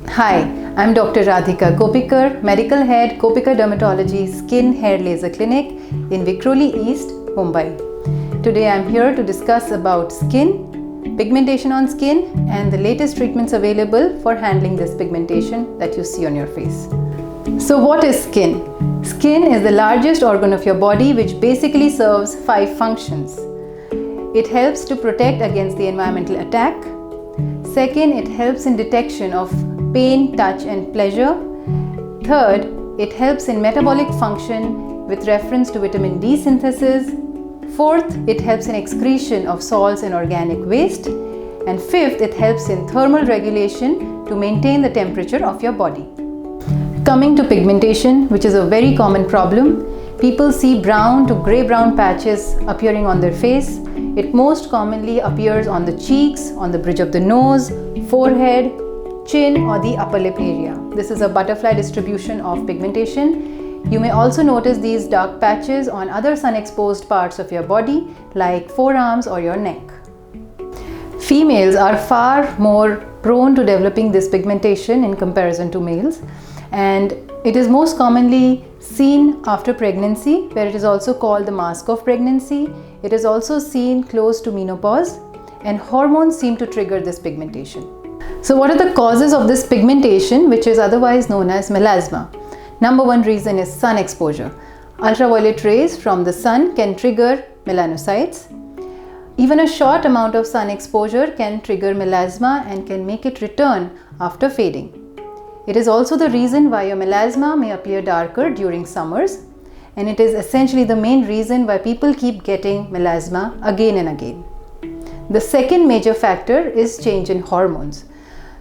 Hi, I'm Dr. Radhika Gopikar, Medical Head, Gopikar Dermatology Skin Hair Laser Clinic in Vikhroli East, Mumbai. Today I'm here to discuss about skin, pigmentation on skin and the latest treatments available for handling this pigmentation that you see on your face. So what is skin? Skin is the largest organ of your body which basically serves 5 functions. It helps to protect against the environmental attack. Second, it helps in detection of pain, touch and pleasure. Third, it helps in metabolic function with reference to vitamin D synthesis. Fourth, it helps in excretion of salts and organic waste. And fifth, it helps in thermal regulation to maintain the temperature of your body. Coming to pigmentation, which is a very common problem, people see brown to grey-brown patches appearing on their face. It most commonly appears on the cheeks, on the bridge of the nose, forehead, chin or the upper lip area. This is a butterfly distribution of pigmentation. You may also notice these dark patches on other sun-exposed parts of your body like forearms or your neck. Females are far more prone to developing this pigmentation in comparison to males, and it is most commonly seen after pregnancy, where it is also called the mask of pregnancy. It is also seen close to menopause, and hormones seem to trigger this pigmentation. So what are the causes of this pigmentation, which is otherwise known as melasma? Number one reason is sun exposure. Ultraviolet rays from the sun can trigger melanocytes. Even a short amount of sun exposure can trigger melasma and can make it return after fading. It is also the reason why your melasma may appear darker during summers, and it is essentially the main reason why people keep getting melasma again and again. The second major factor is change in hormones.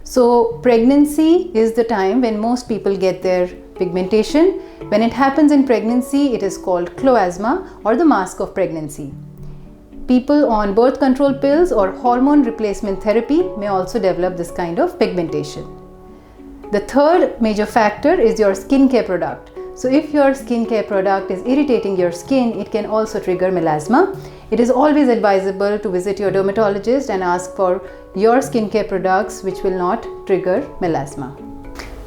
So pregnancy is the time when most people get their pigmentation. When it happens in pregnancy, it is called chloasma or the mask of pregnancy. People on birth control pills or hormone replacement therapy may also develop this kind of pigmentation. The third major factor is your skincare product. So if your skincare product is irritating your skin, it can also trigger melasma. It is always advisable to visit your dermatologist and ask for your skincare products which will not trigger melasma.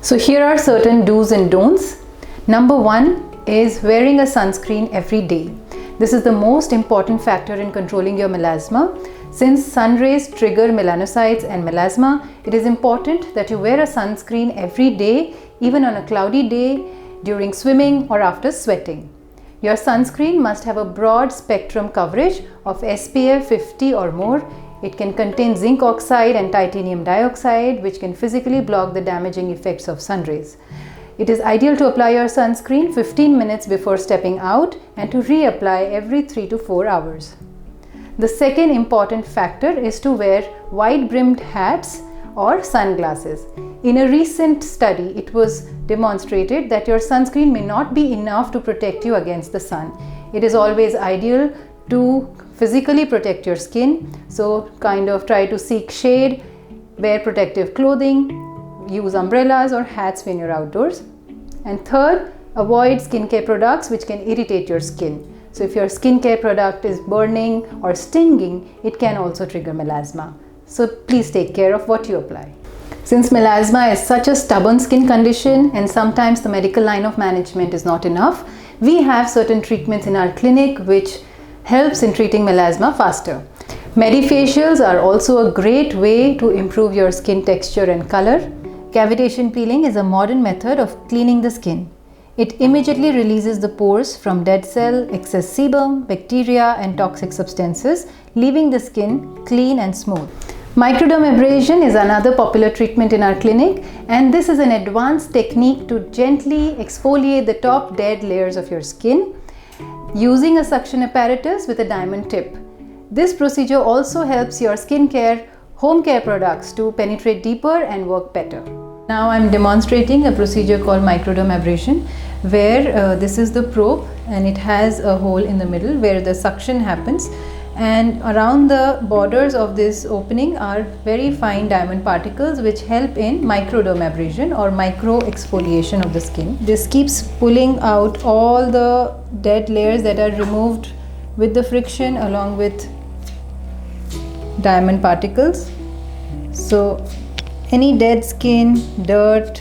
So here are certain do's and don'ts. Number one is wearing a sunscreen every day. This is the most important factor in controlling your melasma. Since sun rays trigger melanocytes and melasma, it is important that you wear a sunscreen every day, even on a cloudy day, during swimming or after sweating. Your sunscreen must have a broad spectrum coverage of SPF 50 or more. It can contain zinc oxide and titanium dioxide, which can physically block the damaging effects of sun rays. It is ideal to apply your sunscreen 15 minutes before stepping out and to reapply every 3 to 4 hours. The second important factor is to wear wide-brimmed hats or sunglasses. In a recent study, it was demonstrated that your sunscreen may not be enough to protect you against the sun. It is always ideal to physically protect your skin. So kind of try to seek shade, wear protective clothing, use umbrellas or hats when you're outdoors. And third, avoid skincare products which can irritate your skin. So if your skincare product is burning or stinging, it can also trigger melasma. So please take care of what you apply. Since melasma is such a stubborn skin condition and sometimes the medical line of management is not enough, we have certain treatments in our clinic which helps in treating melasma faster. Medifacials are also a great way to improve your skin texture and color. Cavitation peeling is a modern method of cleaning the skin. It immediately releases the pores from dead cell, excess sebum, bacteria and toxic substances, leaving the skin clean and smooth. Microdermabrasion is another popular treatment in our clinic, and this is an advanced technique to gently exfoliate the top dead layers of your skin using a suction apparatus with a diamond tip. This procedure also helps your skincare, home care products to penetrate deeper and work better. Now I'm demonstrating a procedure called microdermabrasion, where this is the probe and it has a hole in the middle where the suction happens, and around the borders of this opening are very fine diamond particles which help in microdermabrasion or micro exfoliation of the skin. This keeps pulling out all the dead layers that are removed with the friction along with diamond particles. So Any dead skin, dirt,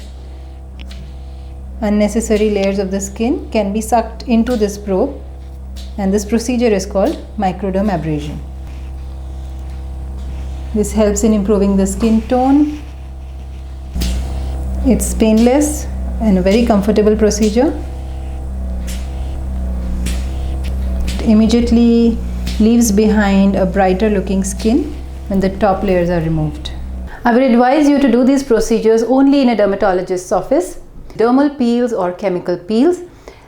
unnecessary layers of the skin can be sucked into this probe, and this procedure is called microdermabrasion. This helps in improving the skin tone. It's painless and a very comfortable procedure. It immediately leaves behind a brighter looking skin when the top layers are removed. I would advise you to do these procedures only in a dermatologist's office. Dermal peels or chemical peels.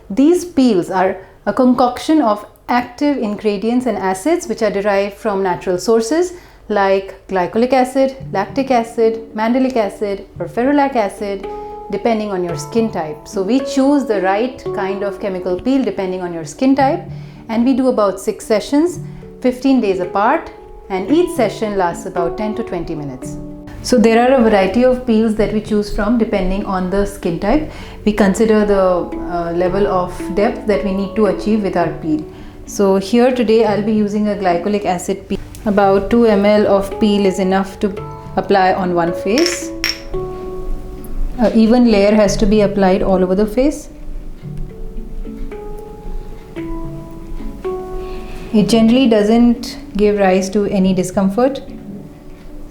These peels are a concoction of active ingredients and acids which are derived from natural sources like glycolic acid, lactic acid, mandelic acid or ferrolac acid depending on your skin type. So we choose the right kind of chemical peel depending on your skin type, and we do about 6 sessions, 15 days apart, and each session lasts about 10 to 20 minutes. So there are a variety of peels that we choose from depending on the skin type. We consider the level of depth that we need to achieve with our peel. So here today I'll be using a glycolic acid peel. About 2 ml of peel is enough to apply on one face. An even layer has to be applied all over the face. It generally doesn't give rise to any discomfort.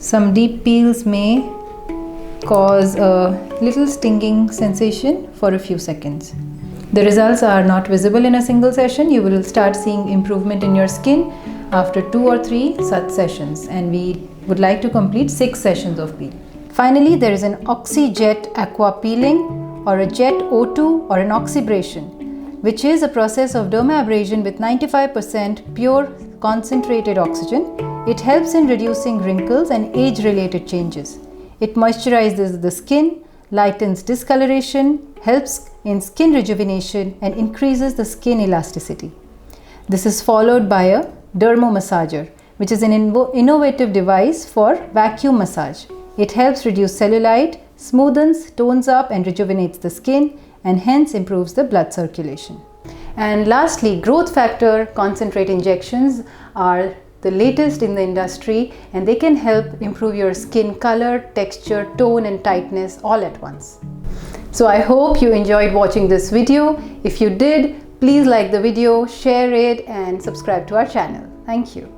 Some deep peels may cause a little stinging sensation for a few seconds. The results are not visible in a single session. You will start seeing improvement in your skin after 2 or 3 such sessions, and we would like to complete 6 sessions of peel. Finally, there is an oxyjet aqua peeling or a jet O2 or an oxybration, which is a process of dermabrasion with 95% pure concentrated oxygen. It helps in reducing wrinkles and age-related changes. It moisturizes the skin, lightens discoloration, helps in skin rejuvenation and increases the skin elasticity. This is followed by a dermomassager, which is an innovative device for vacuum massage. It helps reduce cellulite, smoothens, tones up and rejuvenates the skin, and hence improves the blood circulation. And lastly, growth factor concentrate injections are the latest in the industry, and they can help improve your skin color, texture, tone and tightness all at once. So I hope you enjoyed watching this video. If you did, please like the video, share it and subscribe to our channel. Thank you.